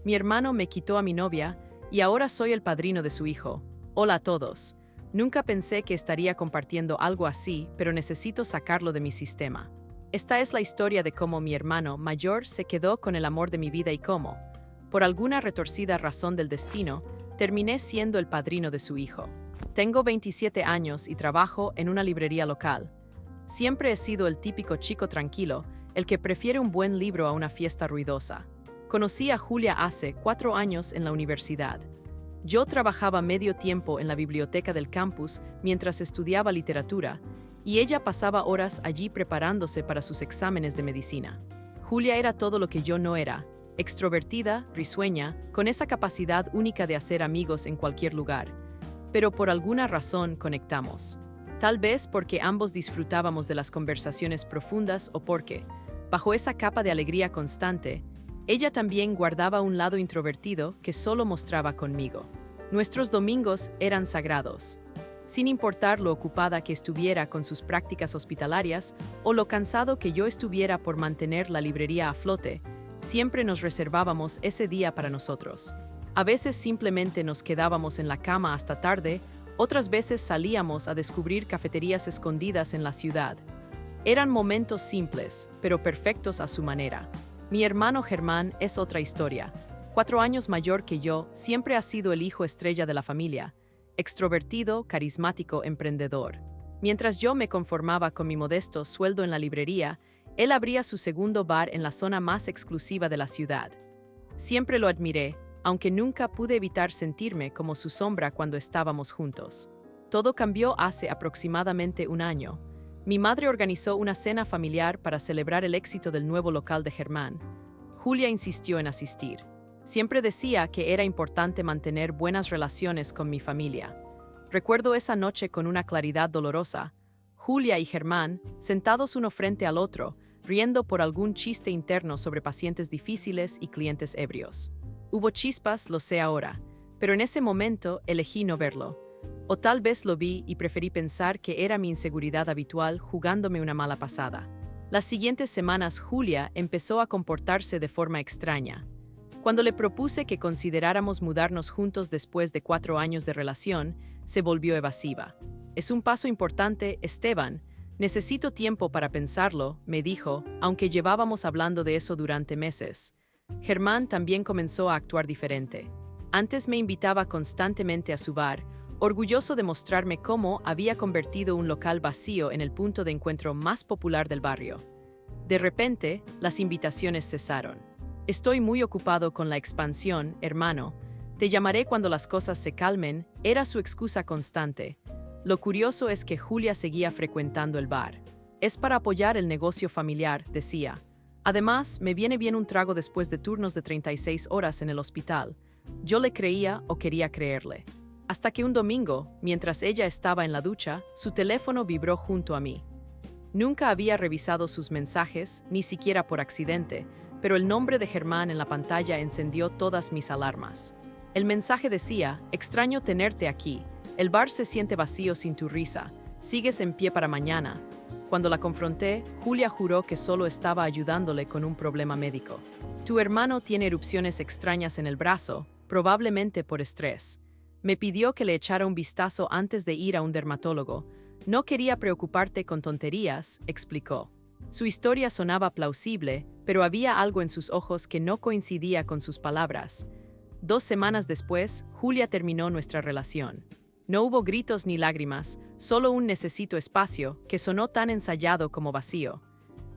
Mi hermano me quitó a mi novia y ahora soy el padrino de su hijo. Hola a todos. Nunca pensé que estaría compartiendo algo así, pero necesito sacarlo de mi sistema. Esta es la historia de cómo mi hermano mayor se quedó con el amor de mi vida y cómo, por alguna retorcida razón del destino, terminé siendo el padrino de su hijo. Tengo 27 años y trabajo en una librería local. Siempre he sido el típico chico tranquilo, el que prefiere un buen libro a una fiesta ruidosa. Conocí a Julia hace 4 años en la universidad. Yo trabajaba medio tiempo en la biblioteca del campus mientras estudiaba literatura, y ella pasaba horas allí preparándose para sus exámenes de medicina. Julia era todo lo que yo no era, extrovertida, risueña, con esa capacidad única de hacer amigos en cualquier lugar. Pero por alguna razón conectamos. Tal vez porque ambos disfrutábamos de las conversaciones profundas o porque, bajo esa capa de alegría constante, ella también guardaba un lado introvertido que solo mostraba conmigo. Nuestros domingos eran sagrados. Sin importar lo ocupada que estuviera con sus prácticas hospitalarias o lo cansado que yo estuviera por mantener la librería a flote, siempre nos reservábamos ese día para nosotros. A veces simplemente nos quedábamos en la cama hasta tarde, otras veces salíamos a descubrir cafeterías escondidas en la ciudad. Eran momentos simples, pero perfectos a su manera. Mi hermano Germán es otra historia. 4 años mayor que yo, siempre ha sido el hijo estrella de la familia, extrovertido, carismático, emprendedor. Mientras yo me conformaba con mi modesto sueldo en la librería, él abría su segundo bar en la zona más exclusiva de la ciudad. Siempre lo admiré, aunque nunca pude evitar sentirme como su sombra cuando estábamos juntos. Todo cambió hace aproximadamente un año. Mi madre organizó una cena familiar para celebrar el éxito del nuevo local de Germán. Julia insistió en asistir. Siempre decía que era importante mantener buenas relaciones con mi familia. Recuerdo esa noche con una claridad dolorosa. Julia y Germán, sentados uno frente al otro, riendo por algún chiste interno sobre pacientes difíciles y clientes ebrios. Hubo chispas, lo sé ahora, pero en ese momento elegí no verlo. O tal vez lo vi y preferí pensar que era mi inseguridad habitual jugándome una mala pasada. Las siguientes semanas Julia empezó a comportarse de forma extraña. Cuando le propuse que consideráramos mudarnos juntos después de 4 años de relación, se volvió evasiva. Es un paso importante, Esteban. Necesito tiempo para pensarlo, me dijo, aunque llevábamos hablando de eso durante meses. Germán también comenzó a actuar diferente. Antes me invitaba constantemente a su bar, orgulloso de mostrarme cómo había convertido un local vacío en el punto de encuentro más popular del barrio. De repente, las invitaciones cesaron. Estoy muy ocupado con la expansión, hermano. Te llamaré cuando las cosas se calmen, era su excusa constante. Lo curioso es que Julia seguía frecuentando el bar. Es para apoyar el negocio familiar, decía. Además, me viene bien un trago después de turnos de 36 horas en el hospital. Yo le creía o quería creerle. Hasta que un domingo, mientras ella estaba en la ducha, su teléfono vibró junto a mí. Nunca había revisado sus mensajes, ni siquiera por accidente, pero el nombre de Germán en la pantalla encendió todas mis alarmas. El mensaje decía: extraño tenerte aquí, el bar se siente vacío sin tu risa, sigues en pie para mañana. Cuando la confronté, Julia juró que solo estaba ayudándole con un problema médico. Tu hermano tiene erupciones extrañas en el brazo, probablemente por estrés. Me pidió que le echara un vistazo antes de ir a un dermatólogo. No quería preocuparte con tonterías, explicó. Su historia sonaba plausible, pero había algo en sus ojos que no coincidía con sus palabras. 2 semanas después, Julia terminó nuestra relación. No hubo gritos ni lágrimas, solo un necesito espacio que sonó tan ensayado como vacío.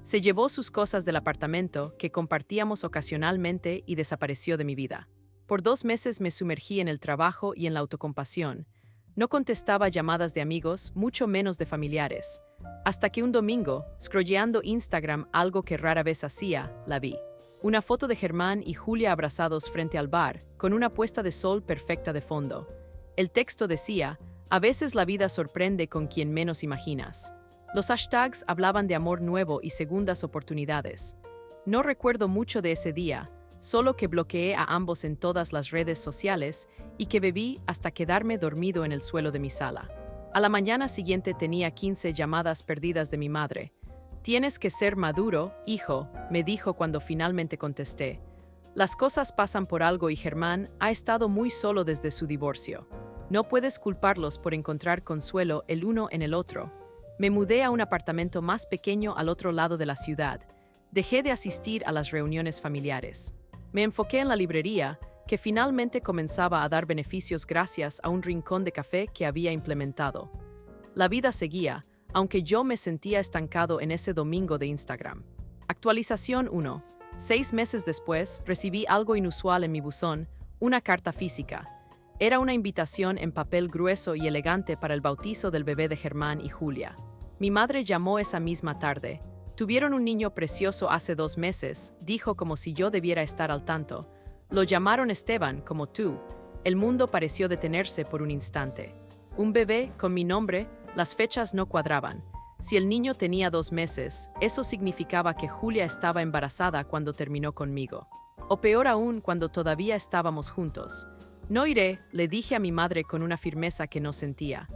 Se llevó sus cosas del apartamento que compartíamos ocasionalmente y desapareció de mi vida. Por 2 meses me sumergí en el trabajo y en la autocompasión. No contestaba llamadas de amigos, mucho menos de familiares. Hasta que un domingo, scrolleando Instagram, algo que rara vez hacía, la vi. Una foto de Germán y Julia abrazados frente al bar, con una puesta de sol perfecta de fondo. El texto decía: a veces la vida sorprende con quien menos imaginas. Los hashtags hablaban de amor nuevo y segundas oportunidades. No recuerdo mucho de ese día, solo que bloqueé a ambos en todas las redes sociales y que bebí hasta quedarme dormido en el suelo de mi sala. A la mañana siguiente tenía 15 llamadas perdidas de mi madre. Tienes que ser maduro, hijo, me dijo cuando finalmente contesté. Las cosas pasan por algo y Germán ha estado muy solo desde su divorcio. No puedes culparlos por encontrar consuelo el uno en el otro. Me mudé a un apartamento más pequeño al otro lado de la ciudad. Dejé de asistir a las reuniones familiares. Me enfoqué en la librería, que finalmente comenzaba a dar beneficios gracias a un rincón de café que había implementado. La vida seguía, aunque yo me sentía estancado en ese domingo de Instagram. Actualización 1. 6 meses después, recibí algo inusual en mi buzón, una carta física. Era una invitación en papel grueso y elegante para el bautizo del bebé de Germán y Julia. Mi madre llamó esa misma tarde. Tuvieron un niño precioso hace 2 meses, dijo como si yo debiera estar al tanto. Lo llamaron Esteban, como tú. El mundo pareció detenerse por un instante. Un bebé con mi nombre, las fechas no cuadraban. Si el niño tenía 2 meses, eso significaba que Julia estaba embarazada cuando terminó conmigo. O peor aún, cuando todavía estábamos juntos. No iré, le dije a mi madre con una firmeza que no sentía.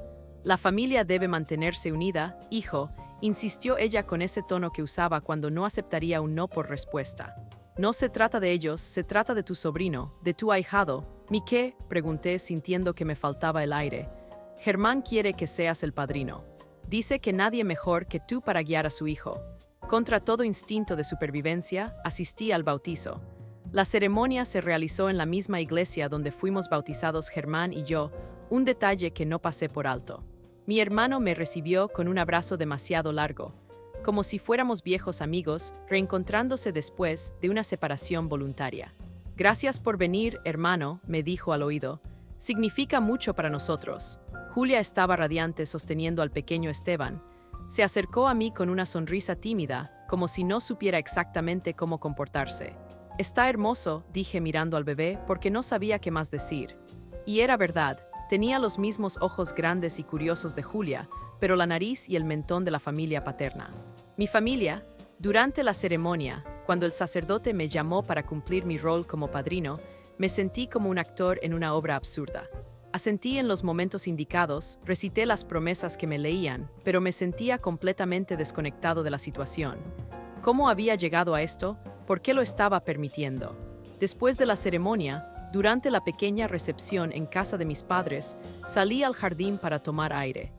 La familia debe mantenerse unida, hijo, insistió ella con ese tono que usaba cuando no aceptaría un no por respuesta. No se trata de ellos, se trata de tu sobrino, de tu ahijado. ¿Mi qué?, pregunté sintiendo que me faltaba el aire. Germán quiere que seas el padrino. Dice que nadie mejor que tú para guiar a su hijo. Contra todo instinto de supervivencia, asistí al bautizo. La ceremonia se realizó en la misma iglesia donde fuimos bautizados Germán y yo, un detalle que no pasé por alto. Mi hermano me recibió con un abrazo demasiado largo, como si fuéramos viejos amigos, reencontrándose después de una separación voluntaria. Gracias por venir, hermano, me dijo al oído. Significa mucho para nosotros. Julia estaba radiante sosteniendo al pequeño Esteban. Se acercó a mí con una sonrisa tímida, como si no supiera exactamente cómo comportarse. Está hermoso, dije mirando al bebé porque no sabía qué más decir. Y era verdad, tenía los mismos ojos grandes y curiosos de Julia, pero la nariz y el mentón de la familia paterna. Mi familia, durante la ceremonia, cuando el sacerdote me llamó para cumplir mi rol como padrino, me sentí como un actor en una obra absurda. Asentí en los momentos indicados, recité las promesas que me leían, pero me sentía completamente desconectado de la situación. ¿Cómo había llegado a esto? ¿Por qué lo estaba permitiendo? Después de la ceremonia, durante la pequeña recepción en casa de mis padres, salí al jardín para tomar aire.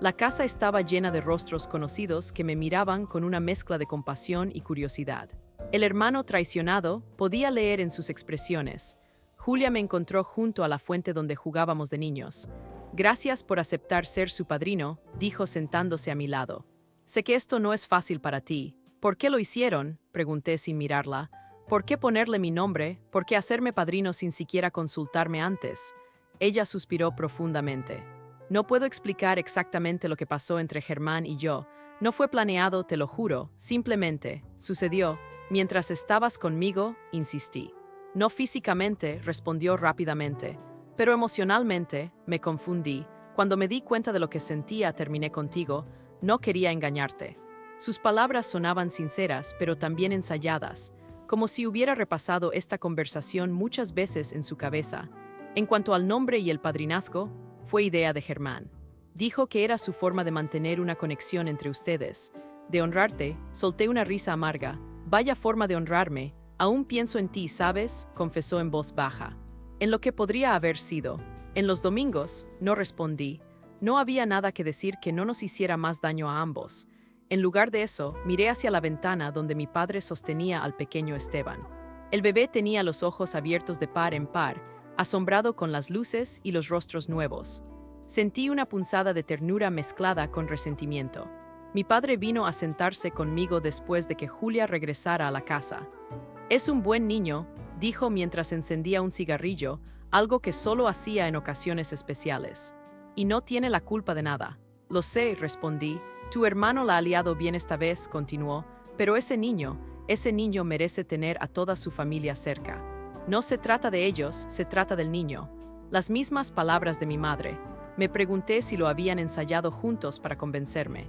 La casa estaba llena de rostros conocidos que me miraban con una mezcla de compasión y curiosidad. El hermano traicionado podía leer en sus expresiones. Julia me encontró junto a la fuente donde jugábamos de niños. Gracias por aceptar ser su padrino, dijo sentándose a mi lado. Sé que esto no es fácil para ti. ¿Por qué lo hicieron?, pregunté sin mirarla. ¿Por qué ponerle mi nombre? ¿Por qué hacerme padrino sin siquiera consultarme antes? Ella suspiró profundamente. No puedo explicar exactamente lo que pasó entre Germán y yo. No fue planeado, te lo juro, simplemente sucedió. Mientras estabas conmigo, insistí. No físicamente, respondió rápidamente, pero emocionalmente me confundí. Cuando me di cuenta de lo que sentía, terminé contigo. No quería engañarte. Sus palabras sonaban sinceras, pero también ensayadas, como si hubiera repasado esta conversación muchas veces en su cabeza. En cuanto al nombre y el padrinazgo, fue idea de Germán. Dijo que era su forma de mantener una conexión entre ustedes. De honrarte, solté una risa amarga. Vaya forma de honrarme. Aún pienso en ti, ¿sabes?, confesó en voz baja. En lo que podría haber sido. En los domingos, no respondí. No había nada que decir que no nos hiciera más daño a ambos. En lugar de eso, miré hacia la ventana donde mi padre sostenía al pequeño Esteban. El bebé tenía los ojos abiertos de par en par, asombrado con las luces y los rostros nuevos. Sentí una punzada de ternura mezclada con resentimiento. Mi padre vino a sentarse conmigo después de que Julia regresara a la casa. Es un buen niño, dijo mientras encendía un cigarrillo, algo que solo hacía en ocasiones especiales. Y no tiene la culpa de nada. Lo sé, respondí. Tu hermano la ha liado bien esta vez, continuó, pero ese niño merece tener a toda su familia cerca. No se trata de ellos, se trata del niño. Las mismas palabras de mi madre. Me pregunté si lo habían ensayado juntos para convencerme.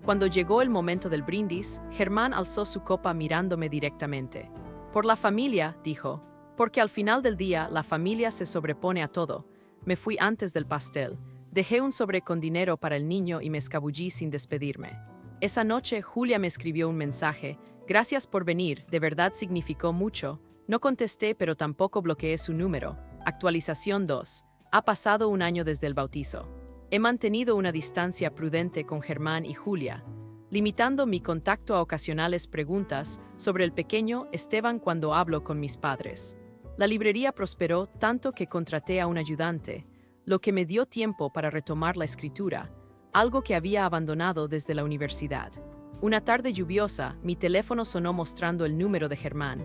Cuando llegó el momento del brindis, Germán alzó su copa mirándome directamente. Por la familia, dijo, porque al final del día la familia se sobrepone a todo. Me fui antes del pastel. Dejé un sobre con dinero para el niño y me escabullí sin despedirme. Esa noche Julia me escribió un mensaje. Gracias por venir, de verdad significó mucho. No contesté, pero tampoco bloqueé su número. Actualización 2. Ha pasado un año desde el bautizo. He mantenido una distancia prudente con Germán y Julia, limitando mi contacto a ocasionales preguntas sobre el pequeño Esteban cuando hablo con mis padres. La librería prosperó tanto que contraté a un ayudante, lo que me dio tiempo para retomar la escritura, algo que había abandonado desde la universidad. Una tarde lluviosa, mi teléfono sonó mostrando el número de Germán.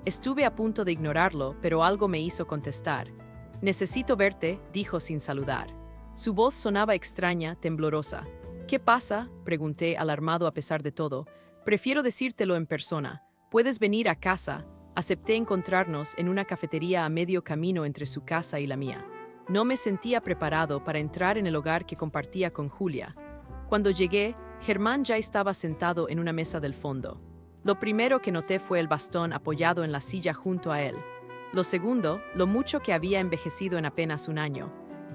Estuve a punto de ignorarlo, pero algo me hizo contestar. «Necesito verte», dijo sin saludar. Su voz sonaba extraña, temblorosa. «¿Qué pasa?», pregunté, alarmado a pesar de todo. «Prefiero decírtelo en persona. ¿Puedes venir a casa?». Acepté encontrarnos en una cafetería a medio camino entre su casa y la mía. No me sentía preparado para entrar en el hogar que compartía con Julia. Cuando llegué, Germán ya estaba sentado en una mesa del fondo. Lo primero que noté fue el bastón apoyado en la silla junto a él. Lo segundo, lo mucho que había envejecido en apenas un año.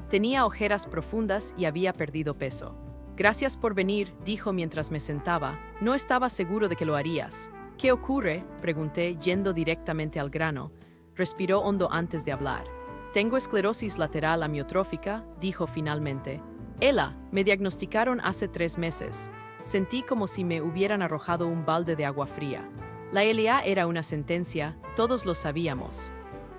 Tenía ojeras profundas y había perdido peso. «Gracias por venir», dijo mientras me sentaba. «No estaba seguro de que lo harías». «¿Qué ocurre?», pregunté, yendo directamente al grano. Respiró hondo antes de hablar. «Tengo esclerosis lateral amiotrófica», dijo finalmente. «Ela, me diagnosticaron hace 3 meses. Sentí como si me hubieran arrojado un balde de agua fría. La LA era una sentencia, todos lo sabíamos.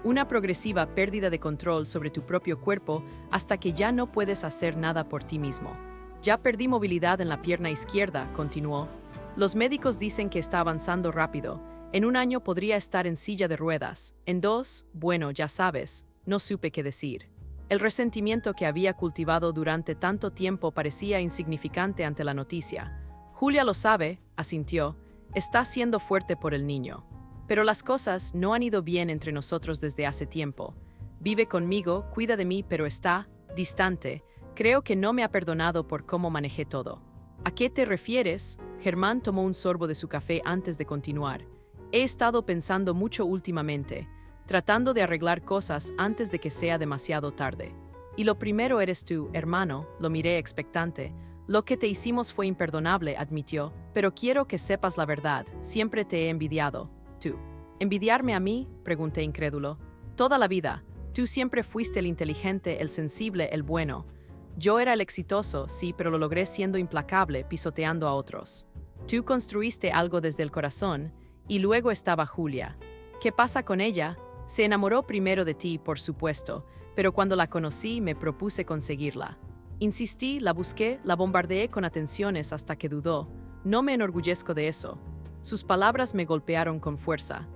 Una progresiva pérdida de control sobre tu propio cuerpo hasta que ya no puedes hacer nada por ti mismo. Ya perdí movilidad en la pierna izquierda», continuó. «Los médicos dicen que está avanzando rápido. En 1 año podría estar en silla de ruedas. En 2, bueno, ya sabes». No supe qué decir. El resentimiento que había cultivado durante tanto tiempo parecía insignificante ante la noticia. «Julia lo sabe», asintió. «Está siendo fuerte por el niño. Pero las cosas no han ido bien entre nosotros desde hace tiempo. Vive conmigo, cuida de mí, pero está distante. Creo que no me ha perdonado por cómo manejé todo». «¿A qué te refieres?». Germán tomó un sorbo de su café antes de continuar. «He estado pensando mucho últimamente, tratando de arreglar cosas antes de que sea demasiado tarde. Y lo primero eres tú, hermano», lo miré expectante. «Lo que te hicimos fue imperdonable», admitió, «pero quiero que sepas la verdad, siempre te he envidiado». «¿Tú? ¿Envidiarme a mí?», pregunté incrédulo. «Toda la vida. Tú siempre fuiste el inteligente, el sensible, el bueno. Yo era el exitoso, sí, pero lo logré siendo implacable, pisoteando a otros. Tú construiste algo desde el corazón, y luego estaba Julia. ¿Qué pasa con ella? Se enamoró primero de ti, por supuesto, pero cuando la conocí me propuse conseguirla. Insistí, la busqué, la bombardeé con atenciones hasta que dudó. No me enorgullezco de eso». Sus palabras me golpearon con fuerza.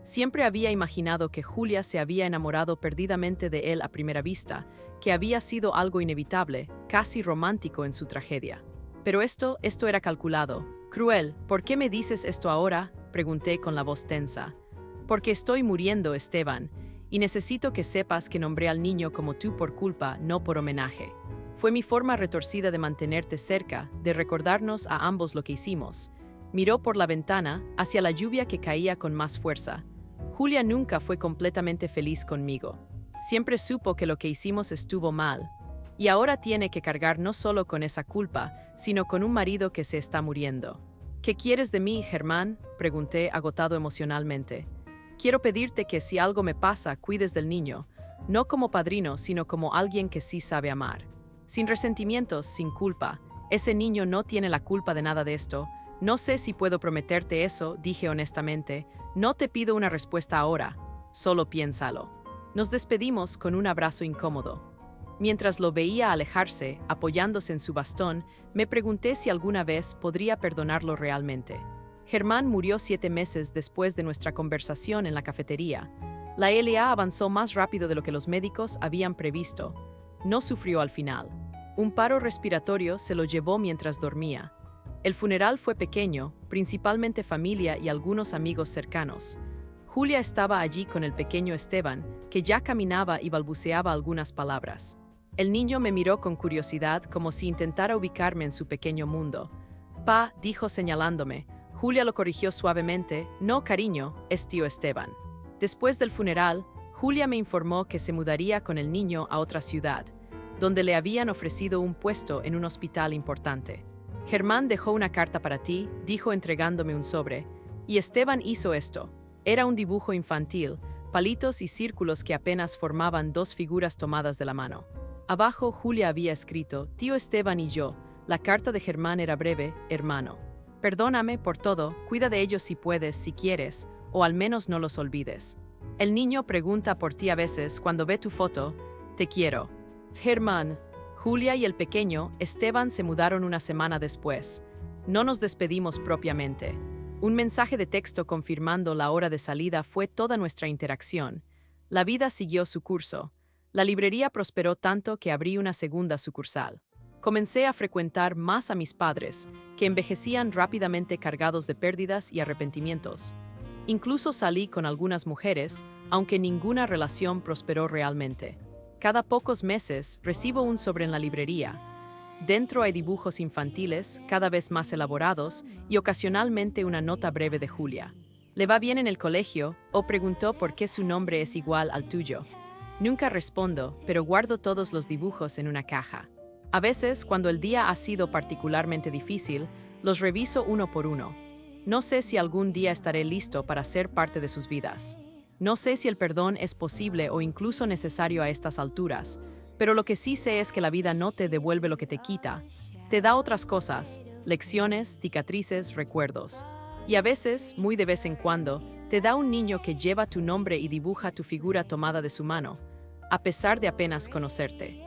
Siempre había imaginado que Julia se había enamorado perdidamente de él a primera vista, que había sido algo inevitable, casi romántico en su tragedia. Pero esto era calculado. «Cruel, ¿por qué me dices esto ahora?», pregunté con la voz tensa. «Porque estoy muriendo, Esteban, y necesito que sepas que nombré al niño como tú por culpa, no por homenaje. Fue mi forma retorcida de mantenerte cerca, de recordarnos a ambos lo que hicimos». Miró por la ventana, hacia la lluvia que caía con más fuerza. «Julia nunca fue completamente feliz conmigo. Siempre supo que lo que hicimos estuvo mal. Y ahora tiene que cargar no solo con esa culpa, sino con un marido que se está muriendo». «¿Qué quieres de mí, Germán?», pregunté, agotado emocionalmente. «Quiero pedirte que si algo me pasa, cuides del niño, no como padrino, sino como alguien que sí sabe amar. Sin resentimientos, sin culpa. Ese niño no tiene la culpa de nada de esto. No sé si puedo prometerte eso», dije honestamente. «No te pido una respuesta ahora, solo piénsalo». Nos despedimos con un abrazo incómodo. Mientras lo veía alejarse, apoyándose en su bastón, me pregunté si alguna vez podría perdonarlo realmente. Germán murió 7 meses después de nuestra conversación en la cafetería. La LA avanzó más rápido de lo que los médicos habían previsto. No sufrió al final. Un paro respiratorio se lo llevó mientras dormía. El funeral fue pequeño, principalmente familia y algunos amigos cercanos. Julia estaba allí con el pequeño Esteban, que ya caminaba y balbuceaba algunas palabras. El niño me miró con curiosidad, como si intentara ubicarme en su pequeño mundo. «Pa», dijo señalándome. Julia lo corrigió suavemente. «No, cariño, es tío Esteban». Después del funeral, Julia me informó que se mudaría con el niño a otra ciudad, donde le habían ofrecido un puesto en un hospital importante. «Germán dejó una carta para ti», dijo entregándome un sobre. «Y Esteban hizo esto». Era un dibujo infantil, palitos y círculos que apenas formaban dos figuras tomadas de la mano. Abajo Julia había escrito: Tío Esteban y yo. La carta de Germán era breve: hermano. Perdóname por todo, cuida de ellos si puedes, si quieres, o al menos no los olvides. El niño pregunta por ti a veces cuando ve tu foto: te quiero. Germán. Julia y el pequeño, Esteban, se mudaron una semana después. No nos despedimos propiamente. Un mensaje de texto confirmando la hora de salida fue toda nuestra interacción. La vida siguió su curso. La librería prosperó tanto que abrí una segunda sucursal. Comencé a frecuentar más a mis padres, que envejecían rápidamente cargados de pérdidas y arrepentimientos. Incluso salí con algunas mujeres, aunque ninguna relación prosperó realmente. Cada pocos meses recibo un sobre en la librería. Dentro hay dibujos infantiles, cada vez más elaborados, y ocasionalmente una nota breve de Julia. ¿Le va bien en el colegio? O preguntó por qué su nombre es igual al tuyo. Nunca respondo, pero guardo todos los dibujos en una caja. A veces, cuando el día ha sido particularmente difícil, los reviso uno por uno. No sé si algún día estaré listo para ser parte de sus vidas. No sé si el perdón es posible o incluso necesario a estas alturas, pero lo que sí sé es que la vida no te devuelve lo que te quita. Te da otras cosas: lecciones, cicatrices, recuerdos. Y a veces, muy de vez en cuando, te da un niño que lleva tu nombre y dibuja tu figura tomada de su mano, a pesar de apenas conocerte.